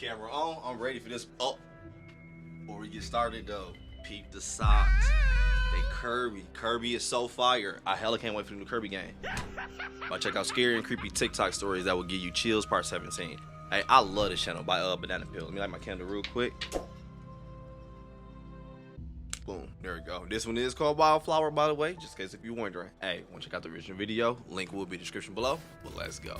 Camera on. I'm ready for this. Oh, before we get started though, peep the socks. They Kirby. Kirby is so fire. I hella can't wait for the new Kirby game. But check out scary and creepy TikTok stories that will give you chills. Part 17. Hey, I love this channel by Banana Peel. Let me light my candle real quick. Boom. There we go. This one is called Wildflower, by the way, just in case if you're wondering. Hey, want to check out the original video? Link will be in the description below. But let's go.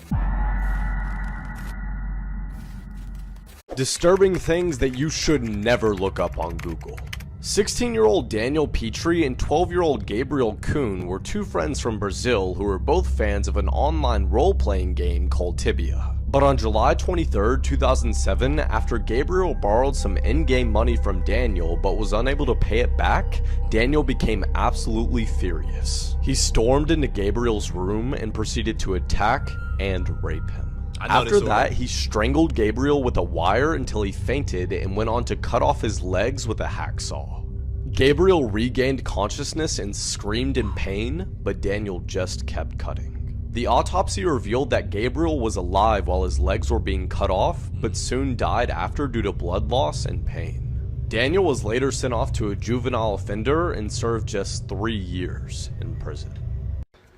Disturbing things that you should never look up on Google. 16-year-old Daniel Petrie and 12-year-old Gabriel Kuhn were two friends from Brazil who were both fans of an online role-playing game called Tibia. But on July 23, 2007, after Gabriel borrowed some in-game money from Daniel but was unable to pay it back, Daniel became absolutely furious. He stormed into Gabriel's room and proceeded to attack and rape him. After that, he strangled Gabriel with a wire until he fainted and went on to cut off his legs with a hacksaw. Gabriel regained consciousness and screamed in pain, but Daniel just kept cutting. The autopsy revealed that Gabriel was alive while his legs were being cut off, but soon died after due to blood loss and pain. Daniel was later sent off to a juvenile offender and served just 3 years in prison.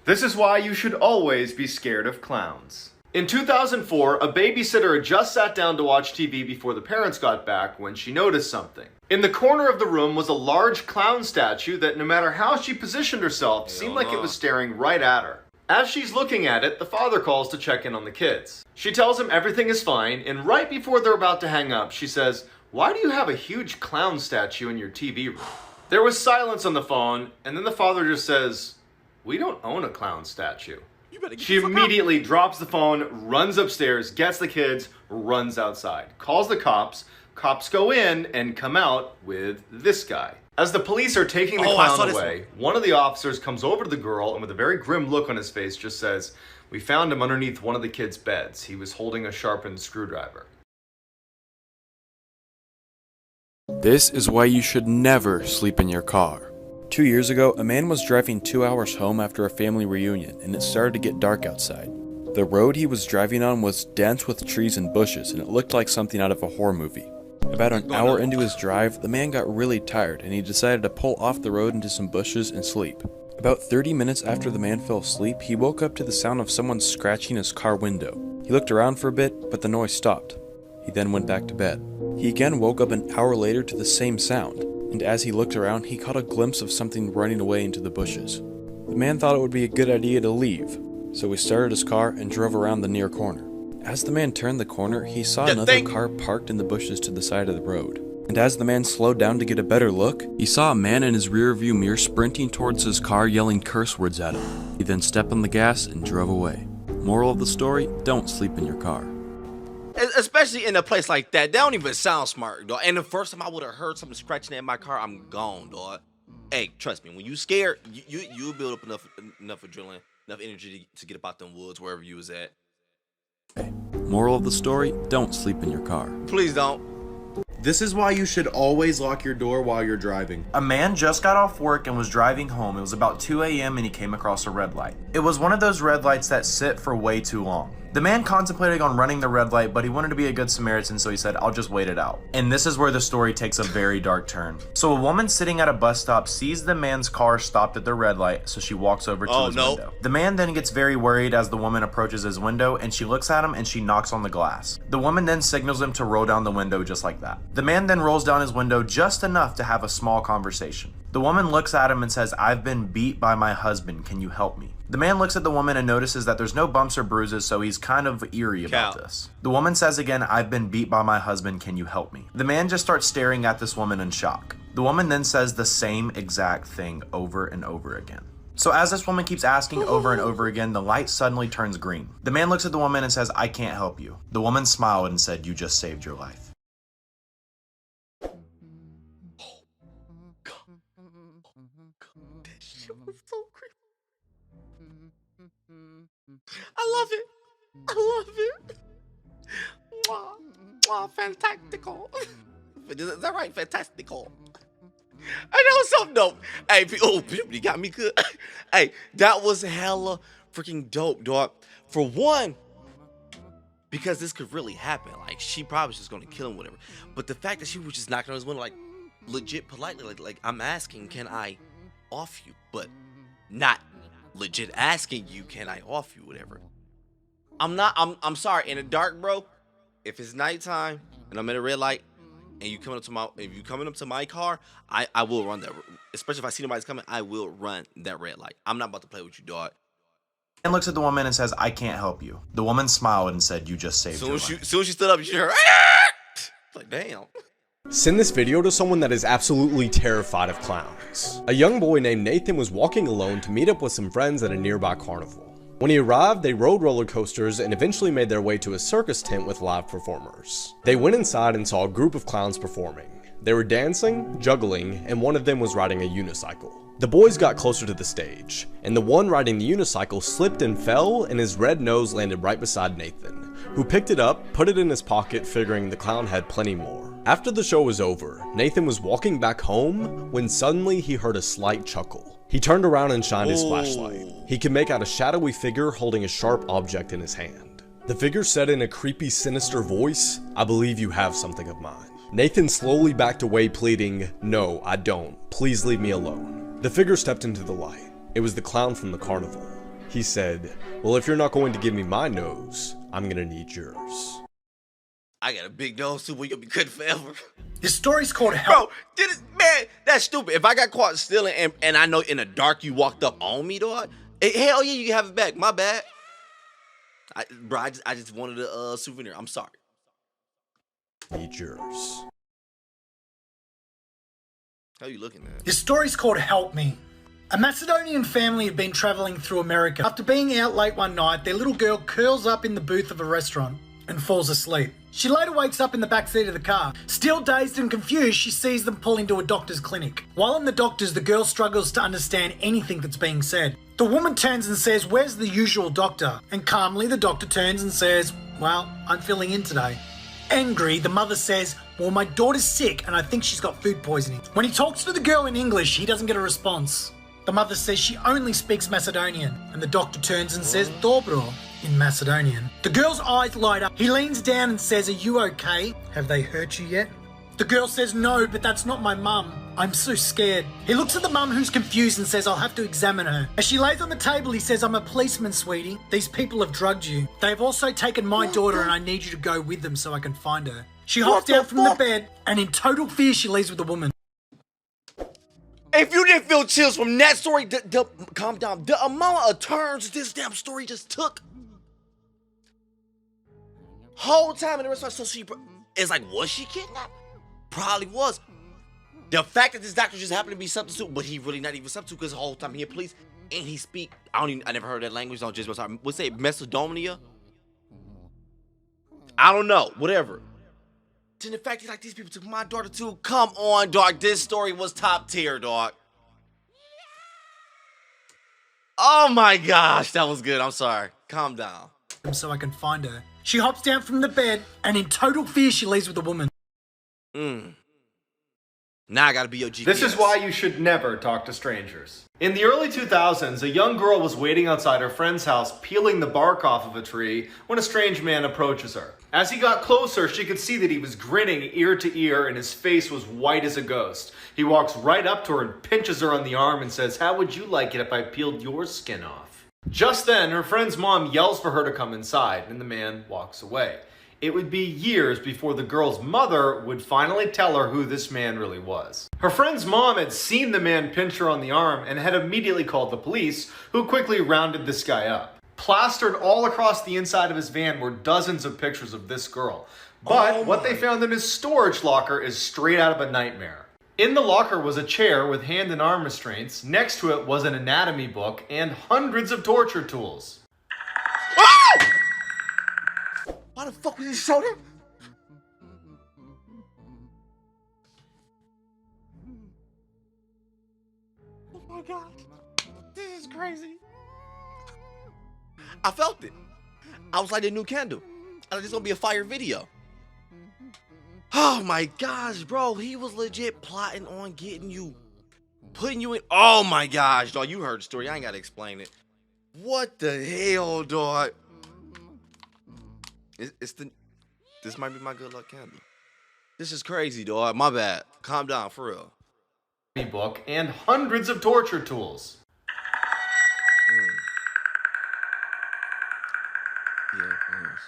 This is why you should always be scared of clowns. In 2004, a babysitter had just sat down to watch TV before the parents got back when she noticed something. In the corner of the room was a large clown statue that, no matter how she positioned herself, seemed like it was staring right at her. As she's looking at it, the father calls to check in on the kids. She tells him everything is fine, and right before they're about to hang up, she says, "Why do you have a huge clown statue in your TV room?" There was silence on the phone, and then the father just says, "We don't own a clown statue." She immediately drops the phone, runs upstairs, gets the kids, runs outside, calls the cops. Cops go in and come out with this guy. As the police are taking the clown away, one of the officers comes over to the girl and with a very grim look on his face just says, "We found him underneath one of the kids' beds. He was holding a sharpened screwdriver." This is why you should never sleep in your car. 2 years ago, a man was driving 2 hours home after a family reunion, and it started to get dark outside. The road he was driving on was dense with trees and bushes, and it looked like something out of a horror movie. About an hour into his drive, the man got really tired, and he decided to pull off the road into some bushes and sleep. About 30 minutes after the man fell asleep, he woke up to the sound of someone scratching his car window. He looked around for a bit, but the noise stopped. He then went back to bed. He again woke up an hour later to the same sound, and as he looked around, he caught a glimpse of something running away into the bushes. The man thought it would be a good idea to leave, so he started his car and drove around the near corner. As the man turned the corner, he saw another car parked in the bushes to the side of the road. And as the man slowed down to get a better look, he saw a man in his rearview mirror sprinting towards his car yelling curse words at him. He then stepped on the gas and drove away. Moral of the story, don't sleep in your car. Especially in a place like that, they don't even sound smart, dog. And the first time I would have heard something scratching in my car, I'm gone, dog. Hey, trust me, when you scared, you build up enough adrenaline, enough energy to get up out them woods wherever you was at. Moral of the story, don't sleep in your car. Please don't. This is why you should always lock your door while you're driving. A man just got off work and was driving home. It was about 2 a.m. and he came across a red light. It was one of those red lights that sit for way too long. The man contemplated on running the red light, but he wanted to be a good Samaritan, so he said, "I'll just wait it out." And this is where the story takes a very dark turn. So a woman sitting at a bus stop sees the man's car stopped at the red light, so she walks over to his window. The man then gets very worried as the woman approaches his window, and she looks at him and she knocks on the glass. The woman then signals him to roll down the window just like that. The man then rolls down his window just enough to have a small conversation. The woman looks at him and says, "I've been beat by my husband. Can you help me?" The man looks at the woman and notices that there's no bumps or bruises, so he's kind of eerie about this. The woman says again, "I've been beat by my husband. Can you help me?" The man just starts staring at this woman in shock. The woman then says the same exact thing over and over again. So as this woman keeps asking over and over again, the light suddenly turns green. The man looks at the woman and says, "I can't help you." The woman smiled and said, "You just saved your life." That shit was so creepy. I love it. I love it. Wow, wow, fantastical. Is that right? Fantastical. And that was so dope. Hey, you got me good. Hey, that was hella freaking dope, dog. For one, because this could really happen. Like, she probably was just gonna kill him, whatever. But the fact that she was just knocking on his window, like, legit politely, like I'm asking, can I off you? But not legit asking you, can I off you, whatever. I'm sorry, in the dark, bro, if it's nighttime and I'm at a red light and you coming up to my car, I will run that. Especially if I see nobody's coming, I will run that red light. I'm not about to play with you, dog. And looks at the woman and says, I can't help you. The woman smiled and said, you just saved your life. Soon as she stood up, you heard her, ah! Like, damn. Send this video to someone that is absolutely terrified of clowns. A young boy named Nathan was walking alone to meet up with some friends at a nearby carnival. When he arrived, they rode roller coasters and eventually made their way to a circus tent with live performers. They went inside and saw a group of clowns performing. They were dancing, juggling, and one of them was riding a unicycle. The boys got closer to the stage, and the one riding the unicycle slipped and fell, and his red nose landed right beside Nathan, who picked it up, put it in his pocket, figuring the clown had plenty more. After the show was over, Nathan was walking back home when suddenly he heard a slight chuckle. He turned around and shined his flashlight. He could make out a shadowy figure holding a sharp object in his hand. The figure said in a creepy, sinister voice, "I believe you have something of mine." Nathan slowly backed away, pleading, "No, I don't. Please leave me alone." The figure stepped into the light. It was the clown from the carnival. He said, "Well, if you're not going to give me my nose, I'm gonna need yours." I got a big nose too, but you'll be good forever. This story's called Help. Bro, man, that's stupid. If I got caught stealing and I know in the dark you walked up on me, dog, hell yeah, you can have it back. My bad. I just wanted a souvenir. I'm sorry. Need yours. How you looking at? This story's called Help Me. A Macedonian family had been travelling through America. After being out late one night, their little girl curls up in the booth of a restaurant and falls asleep. She later wakes up in the back seat of the car. Still dazed and confused, she sees them pull into a doctor's clinic. While in the doctor's, the girl struggles to understand anything that's being said. The woman turns and says, "Where's the usual doctor?" And calmly, the doctor turns and says, "Well, I'm filling in today." Angry, the mother says, "Well, my daughter's sick and I think she's got food poisoning." When he talks to the girl in English, he doesn't get a response. The mother says she only speaks Macedonian, and the doctor turns and says "Dobro" in Macedonian. The girl's eyes light up. He leans down and says, "Are you okay? Have they hurt you yet?" The girl says, "No, but that's not my mum. I'm so scared." He looks at the mum, who's confused, and says, "I'll have to examine her." As she lays on the table, he says, "I'm a policeman, sweetie. These people have drugged you. They've also taken my daughter and I need you to go with them so I can find her." She hops down from the bed and in total fear she leaves with the woman. If you didn't feel chills from that story, calm down. The amount of turns this damn story just took. Whole time in the restaurant, so she is like, was she kidnapped? Probably was. The fact that this doctor just happened to be substitute, but he really not even substitute because the whole time he a police and he speak. I never heard that language. Don't just what's it, Macedonia? I don't know. Whatever. Then the fact that like these people took my daughter too. Come on, dog. This story was top tier, dog. Oh my gosh, that was good. I'm sorry. Calm down. So I can find her. She hops down from the bed and in total fear she leaves with the woman. Now I gotta be your GPS. This is why you should never talk to strangers. In the early 2000s, a young girl was waiting outside her friend's house peeling the bark off of a tree when a strange man approaches her. As he got closer, she could see that he was grinning ear to ear and his face was white as a ghost. He walks right up to her and pinches her on the arm and says, "How would you like it if I peeled your skin off?" Just then, her friend's mom yells for her to come inside and the man walks away. It would be years before the girl's mother would finally tell her who this man really was. Her friend's mom had seen the man pinch her on the arm and had immediately called the police, who quickly rounded this guy up. Plastered all across the inside of his van were dozens of pictures of this girl. But what they found in his storage locker is straight out of a nightmare. In the locker was a chair with hand and arm restraints. Next to it was an anatomy book and hundreds of torture tools. Why the fuck was he so there? Oh my god. This is crazy. I felt it. I was like the new candle. I thought this was gonna be a fire video. Oh my gosh, bro. He was legit plotting on getting you, putting you in. Oh my gosh, dog. You heard the story. I ain't gotta explain it. What the hell, dog? This might be my good luck candle. This is crazy, dog. My bad. Calm down, for real. Book and hundreds of torture tools. Yeah. Yes.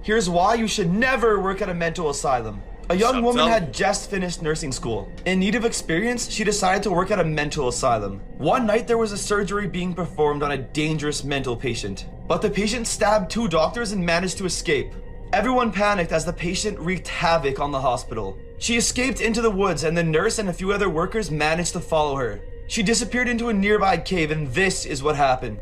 Here's why you should never work at a mental asylum. A young woman had just finished nursing school. In need of experience, she decided to work at a mental asylum. One night there was a surgery being performed on a dangerous mental patient. But the patient stabbed 2 doctors and managed to escape. Everyone panicked as the patient wreaked havoc on the hospital. She escaped into the woods and the nurse and a few other workers managed to follow her. She disappeared into a nearby cave and this is what happened.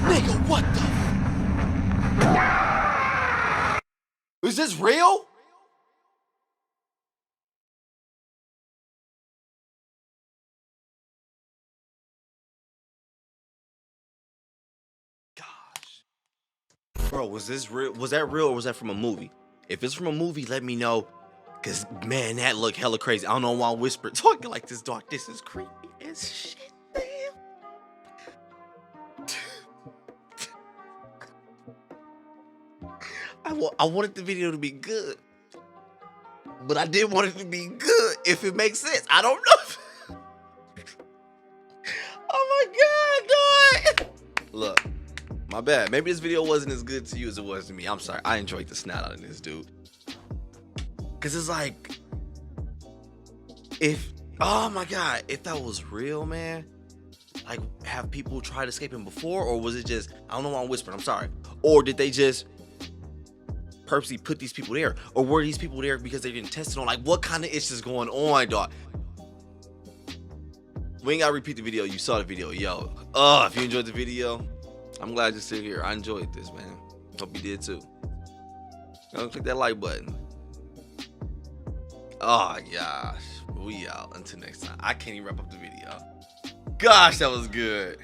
Nigga, what the? Is this real? Gosh. Bro, was this real? Was that real or was that from a movie? If it's from a movie, let me know. Cause man, that look hella crazy. I don't know why I'm whispering talking like this, dog. This is creepy as shit. I wanted the video to be good, but I didn't want it to be good if it makes sense. I don't know. Oh my god, dog. Look, my bad. Maybe this video wasn't as good to you as it was to me. I'm sorry. I enjoyed the snot out of this dude. Cause it's like, oh my god, if that was real, man, like have people tried escaping before, or was it just, I don't know why I'm whispering, I'm sorry. Or did they just purposely put these people there? Or were these people there because they didn't test it on? Like, what kind of issues going on, dog? We ain't gotta repeat the video. You saw the video. Yo, if you enjoyed the video, I'm glad you're still here. I enjoyed this, man. Hope you did too. Go click that like button. Oh gosh, we out. Until next time. I can't even wrap up the video. Gosh, that was good.